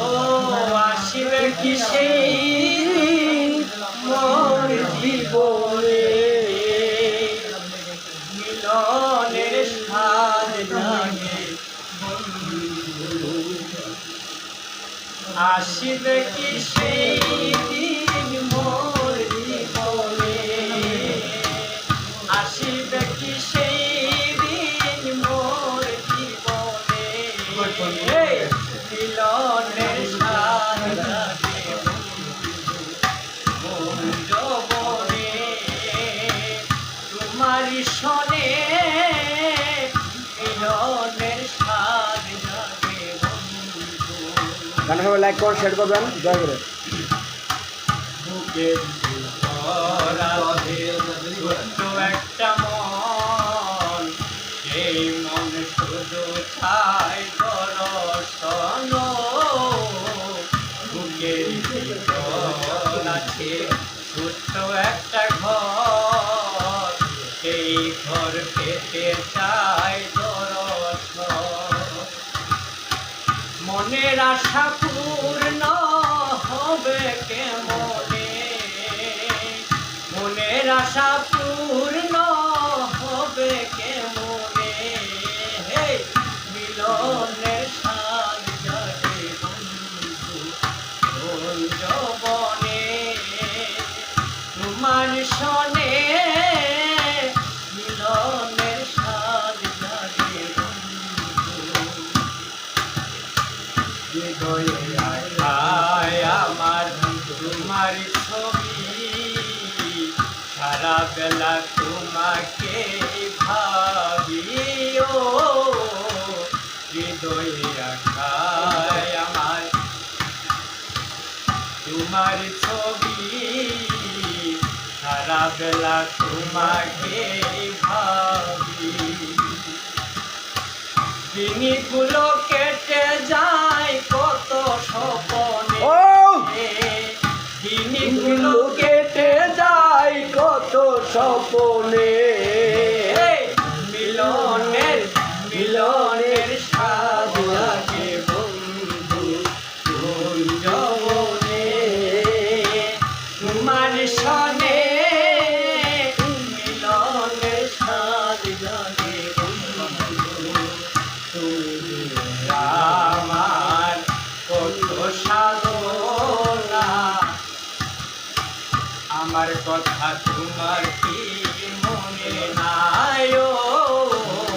ও আসিবে কি সেই মোর জীবনে মিলনের স্বাদ জাগে আসিবে কি সেই দিন মোর জীবনে আসিবে কি সেই দিন মোর জীবনে মিলনের স্বাদ জাগে মোর যৌবনে তোমারি সনে মিলনের স্বাদ জাগে গানটা সবাই লাইক করে শেয়ার করবেন দয়া করে। বুকের ছোট্ট একটা মন সেই মন শুধু চাই দর্শন বুকের ভিতর আছে ছোট্ট একটা ঘর সেই ঘর পেতে চাই দর্শন মনের আশা পূর্ণ হবে কেমনে মনের আশা পূর্ণ হবে কেমনে মিলনের স্বাদ জাগে বন্ধু কোন যৌবনে তোমার সনে মিলনের স্বাদ জাগে হৃদয়ে আশায় আমার তোমার ছবি সারা বেলা তোমাকে ভাবি ও হৃদয়ে আশায় আমার তোমার ছবি সারা বেলা তোমাকে ভাবি দিনগুলো কেটে যায় কত স্বপনে দিনগুলো কেটে যায় কত স্বপনে মিলনের মিলনের স্বাদ লাগে বন্ধু কোন যৌবনে তোমার সনে মিলনের স্বাদ লাগে আমার কত সাধনা আমার কথা তোমার কি মনে নাই ও